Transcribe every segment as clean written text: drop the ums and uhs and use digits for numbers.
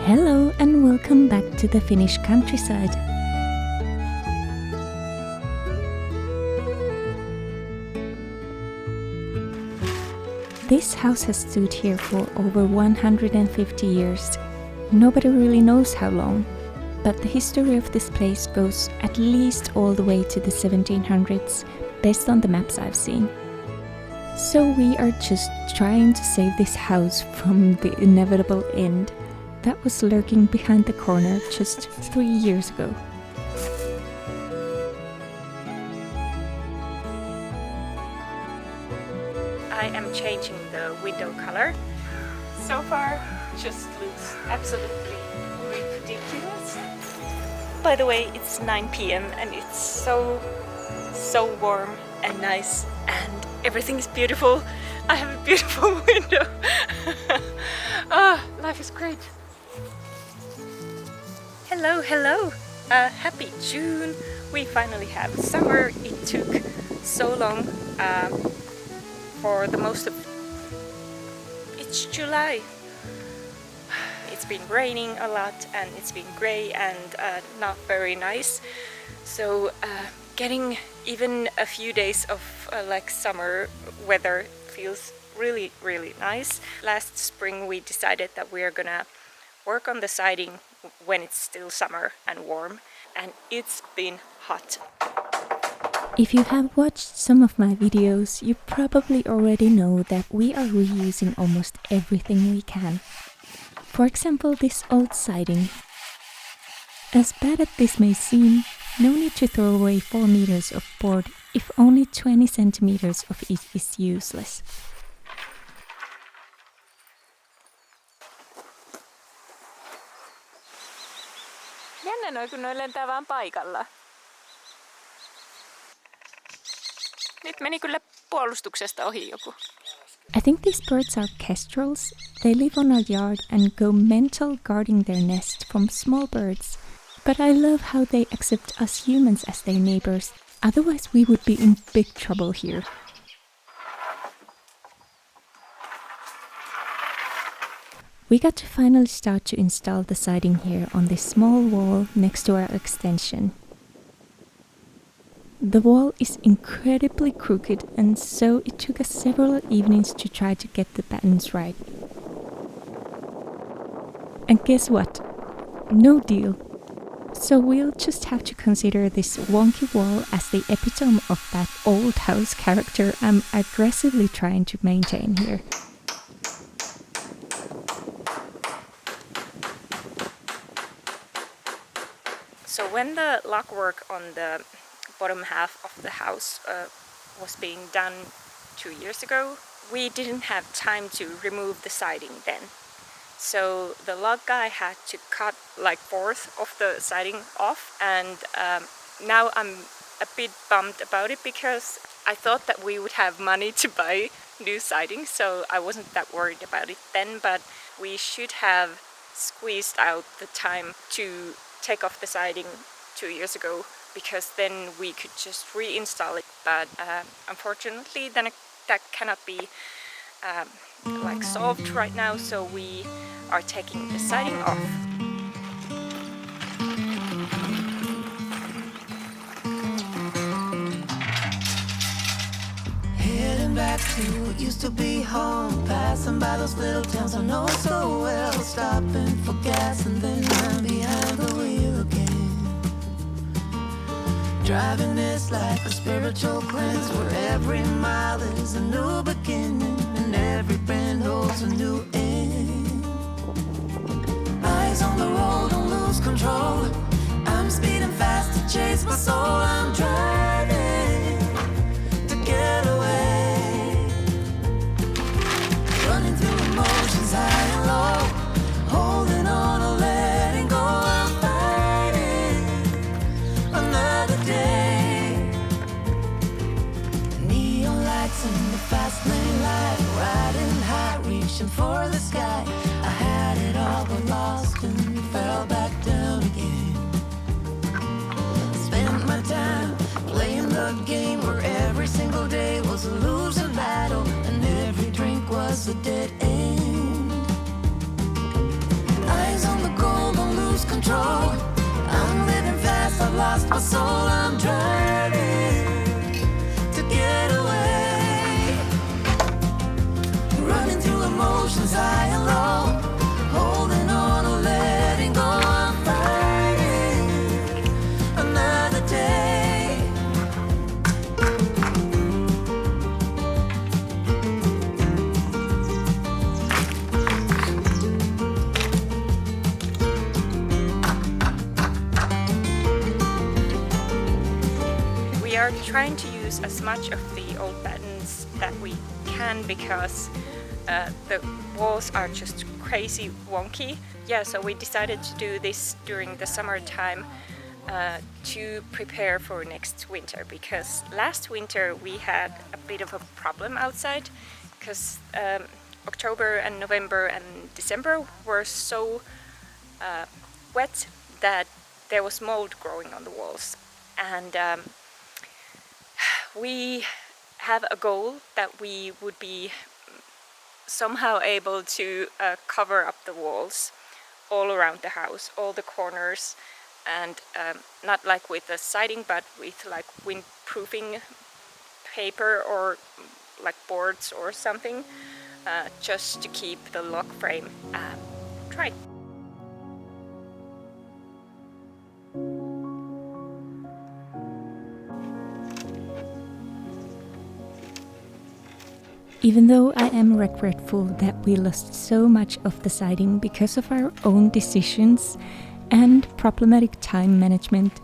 Hello and welcome back to the Finnish countryside. This house has stood here for over 150 years. Nobody really knows how long, but the history of this place goes at least all the way to the 1700s, based on the maps I've seen. So we are just trying to save this house from the inevitable end that was lurking behind the corner just 3 years ago. I am changing the window color. So far, just looks absolutely ridiculous. By the way, it's 9 p.m. and it's so warm and nice and everything is beautiful. I have a beautiful window. Life is great. Hello. Happy June. We finally have summer. It took so long. For the most of it's July. It's been raining a lot and it's been grey and not very nice. So getting even a few days of like summer weather feels really nice. Last spring we decided that we are gonna work on the siding when it's still summer and warm, and it's been hot. If you have watched some of my videos, you probably already know that we are reusing almost everything we can. For example, this old siding. As bad as this may seem, no need to throw away 4 meters of board if only 20 centimeters of it is useless. Jännä noi, kun noi lentää vaan paikalla. Nyt meni kyllä puolustuksesta ohi joku. I think these birds are Kestrels. They live on our yard and go mental guarding their nest from small birds. But I love how they accept us humans as their neighbors. Otherwise we would be in big trouble here. We got to finally start to install the siding here on this small wall next to our extension. The wall is incredibly crooked, and so it took us several evenings to try to get the patterns right. And guess what? No deal. So we'll just have to consider this wonky wall as the epitome of that old house character I'm aggressively trying to maintain here. So when the log work on the bottom half of the house was being done 2 years ago, we didn't have time to remove the siding then. So the log guy had to cut like 1/4 of the siding off, and now I'm a bit bummed about it because I thought that we would have money to buy new siding, so I wasn't that worried about it then, but we should have squeezed out the time to take off the siding 2 years ago, because then we could just reinstall it, but unfortunately then that cannot be like solved right now, so we are taking the siding off. Heading back to what used to be home, passing by those little towns I know so well, stopping for gas and then I'm behind the wheel again. Driving this like a spiritual cleanse, where every mile is a new beginning and every bend holds a new end. Eyes on the road, don't lose control. I'm speeding fast to chase my soul. I'm driving to get away, running through emotions high and low, holding on or letting go. I'm fighting another day. Neon lights in the fast lane light, riding high, reaching for the sky. I had it all but lost and fell back down again. Spent my time playing the game where every single day was a losing battle and every drink was a dead end. Eyes on the goal. lost my soul, I'm driving to get away. Running through emotions high and low, holding on or letting go. I'm fighting another day. We are trying to use as much of the old buttons that we can because the walls are just crazy wonky. Yeah, so we decided to do this during the summertime to prepare for next winter, because last winter we had a bit of a problem outside because October and November and December were so wet that there was mold growing on the walls, and we have a goal that we would be somehow able to cover up the walls all around the house, all the corners, and not like with the siding but with like windproofing paper or like boards or something, just to keep the lock frame dry. Even though I am regretful that we lost so much of the siding because of our own decisions and problematic time management,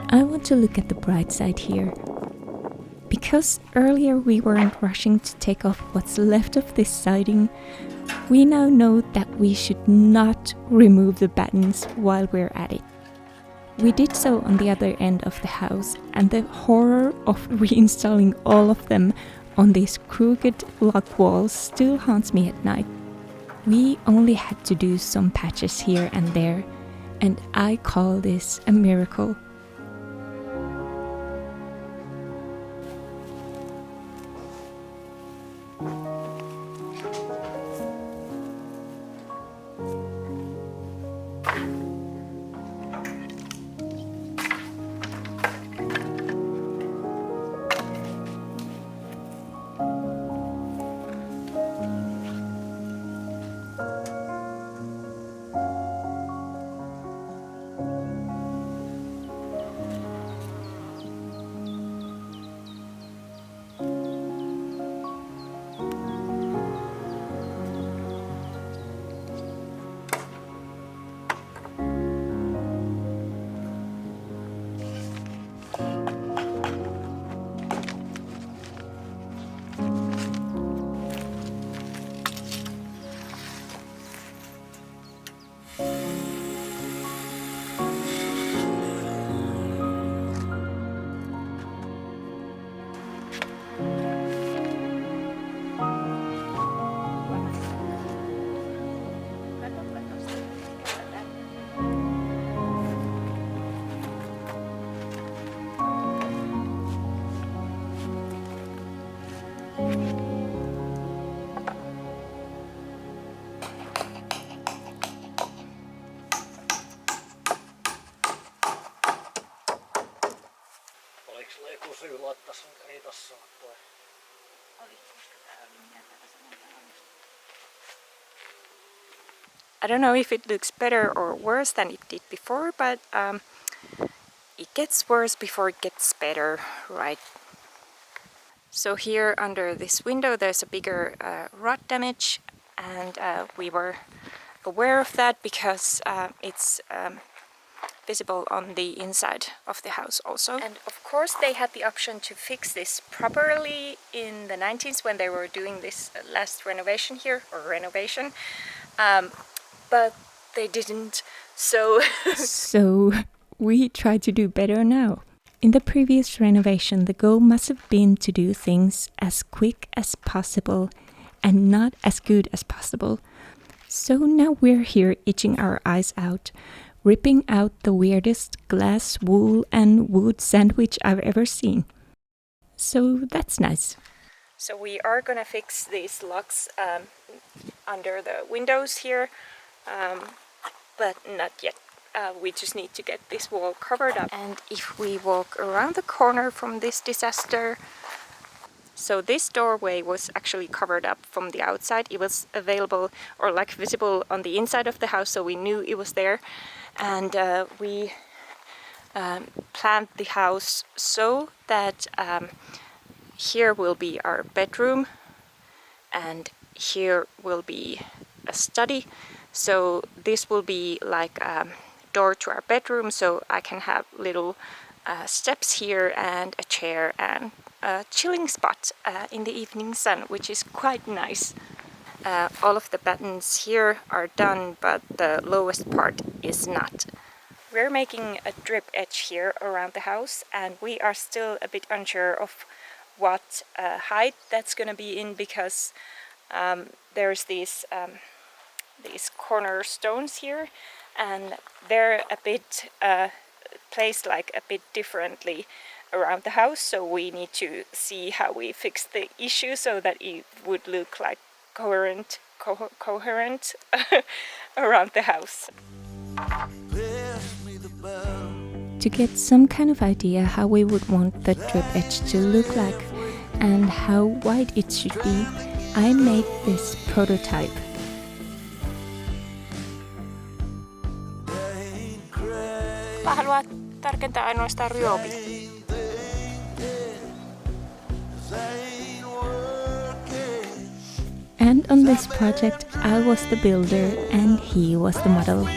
I want to look at the bright side here. Because earlier we weren't rushing to take off what's left of this siding, we now know that we should not remove the battens while we're at it. We did so on the other end of the house, and the horror of reinstalling all of them on these crooked log walls still haunts me at night. We only had to do some patches here and there, and I call this a miracle. Oliko sulla joku syy laittaa sun ei tossa ole toi? I don't know if it looks better or worse than it did before, but it gets worse before it gets better, right? So here under this window there's a bigger rot damage, and we were aware of that because it's visible on the inside of the house also. And of course they had the option to fix this properly in the 90s when they were doing this last renovation here, or renovation, but they didn't, so... So we try to do better now. In the previous renovation, the goal must have been to do things as quick as possible and not as good as possible. So now we're here itching our eyes out, ripping out the weirdest glass, wool and wood sandwich I've ever seen. So that's nice. So we are gonna fix these locks under the windows here, but not yet. we just need to get this wall covered up. And if we walk around the corner from this disaster, so this doorway was actually covered up from the outside. It was available or like visible on the inside of the house, so we knew it was there. And we planned the house so that here will be our bedroom and here will be a study. So this will be like a door to our bedroom, so I can have little steps here and a chair and a chilling spot in the evening sun, which is quite nice. All of the buttons here are done, but the lowest part is not. We're making a drip edge here around the house, and we are still a bit unsure of what height that's gonna be in, because there's these cornerstones here, and they're a bit placed like a bit differently around the house, so we need to see how we fix the issue so that it would look like coherent around the house. To get some kind of idea how we would want the drip edge to look like and how wide it should be, I made this prototype. Mä haluan tarkentaa ainoastaan ryopit. And on this project I was the builder and he was the model.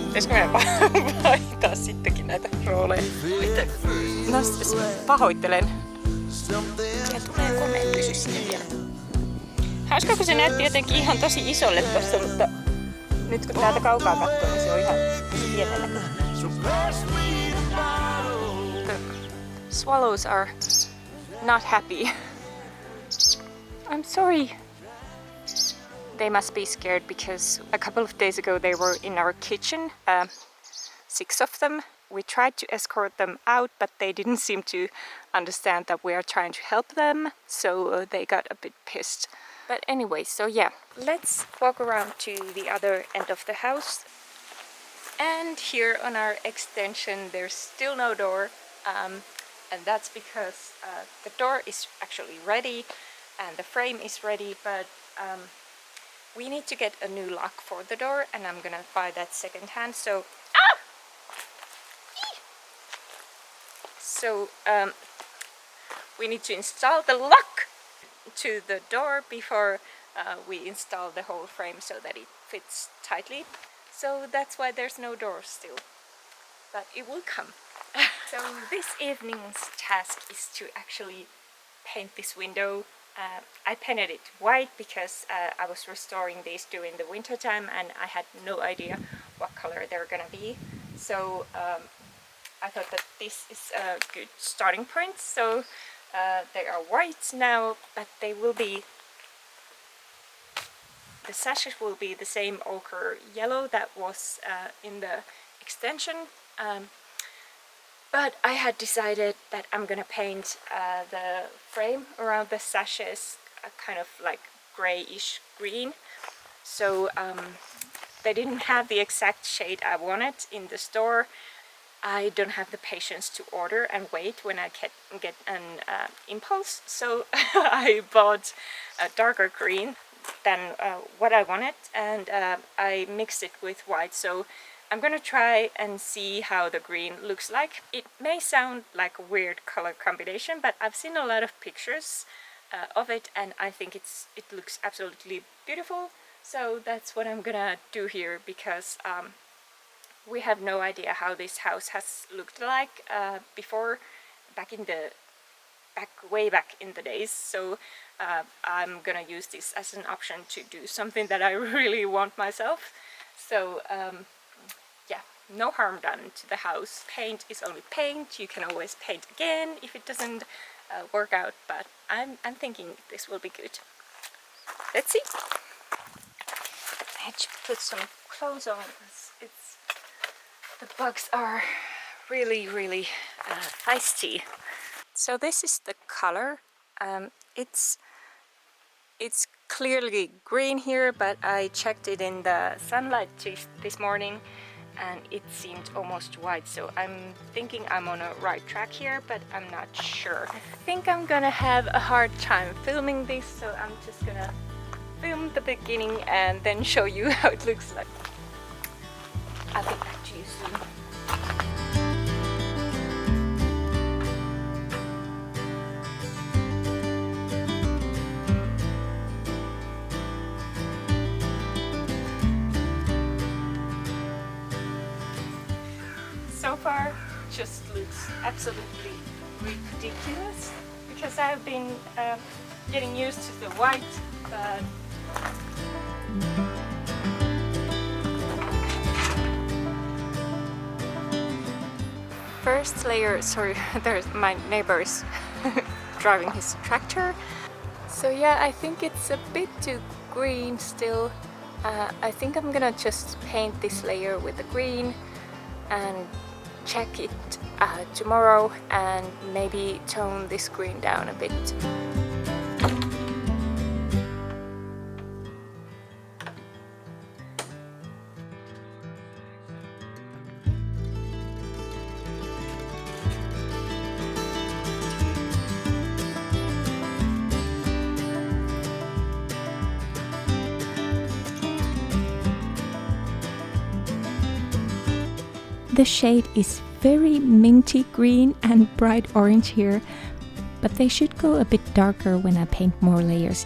Pitäisikö meidän vaihtaa sittenkin näitä rooleja? No, pahoittelen. Se tulee komea, pysy sinne vielä. Hauskaa, kun se näytti jotenkin ihan tosi isolle tossa, mutta nyt kun täältä kaukaa katsoo, niin se on ihan pienellä. The swallows are not happy. I'm sorry. They must be scared because a couple of days ago they were in our kitchen, 6 of them. We tried to escort them out, but they didn't seem to understand that we are trying to help them, so they got a bit pissed. But anyway, so yeah, let's walk around to the other end of the house. And here on our extension there's still no door, and that's because the door is actually ready and the frame is ready, but we need to get a new lock for the door, and I'm gonna buy that second hand. So we need to install the lock to the door before we install the whole frame so that it fits tightly. So that's why there's no door still, but it will come. So this evening's task is to actually paint this window. I painted it white because I was restoring these during the winter time and I had no idea what color they're gonna be. So I thought that this is a good starting point. So they are white now, but they will be, the sashes will be the same ochre yellow that was in the extension. But I had decided that I'm gonna paint the frame around the sashes kind of like grayish green. So they didn't have the exact shade I wanted in the store. I don't have the patience to order and wait when I get an impulse. So I bought a darker green than what I wanted, and I mixed it with white. So I'm gonna try and see how the green looks like. It may sound like a weird color combination, but I've seen a lot of pictures of it and I think it looks absolutely beautiful. So that's what I'm gonna do here, because we have no idea how this house has looked like before, way back in the days. So I'm gonna use this as an option to do something that I really want myself. So yeah, no harm done to the house. Paint is only paint. You can always paint again if it doesn't work out, but I'm thinking this will be good. Let's see. I had to put some clothes on because the bugs are really feisty. So this is the color. It's clearly green here, but I checked it in the sunlight this morning and it seemed almost white, so I'm thinking I'm on a right track here, but I'm not sure. I think I'm gonna have a hard time filming this, so I'm just gonna film the beginning and then show you how it looks like. I'll get back to you soon. So far, just looks absolutely ridiculous because I've been getting used to the white, but first layer, sorry, there's my neighbor's driving his tractor. So yeah, I think it's a bit too green still. I think I'm gonna just paint this layer with the green and check it tomorrow and maybe tone this green down a bit. The shade is very minty green and bright orange here, but they should go a bit darker when I paint more layers.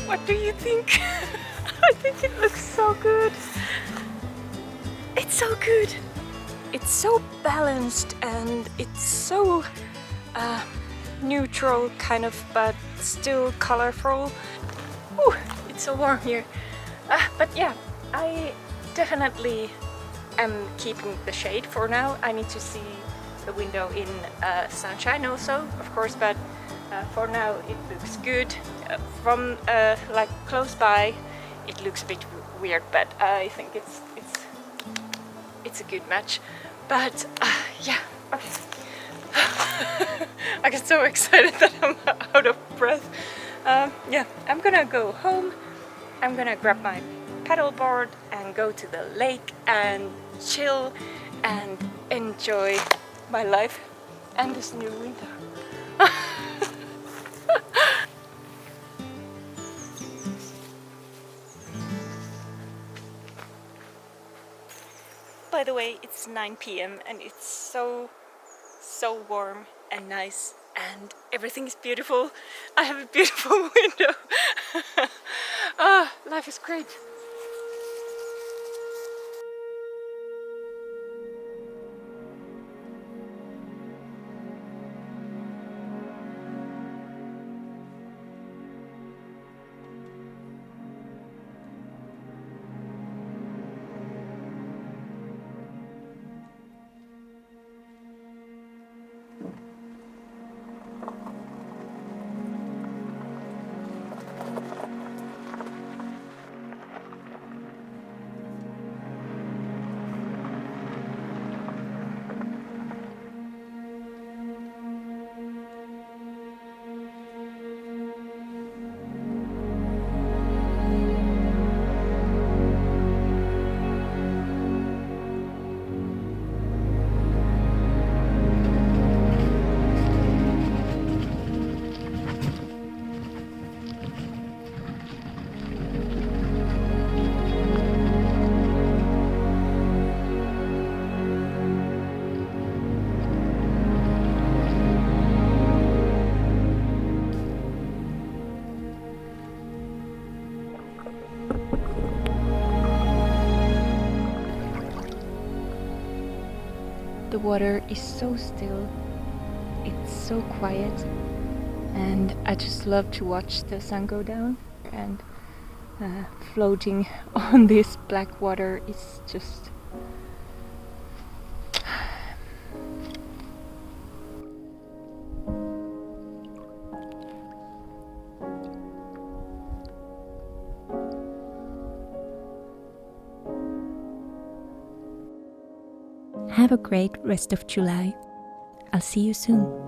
What do you think? I think it looks so good. It's so good. It's so balanced and it's so neutral kind of, but still colorful. Ooh, it's so warm here. But yeah, I definitely am keeping the shade for now. I need to see the window in sunshine also, of course, but for now it looks good. From like close by, it looks a bit weird, but I think it's a good match. But yeah, I get so excited that I'm out of breath. Yeah, I'm gonna go home. I'm gonna grab my paddleboard and go to the lake and chill and enjoy my life and this new winter. By the way, it's 9 p.m. and it's so warm and nice and everything is beautiful. I have a beautiful window. Life is great. The water is so still, it's so quiet, and I just love to watch the sun go down, and floating on this black water is just Have a great rest of July. I'll see you soon.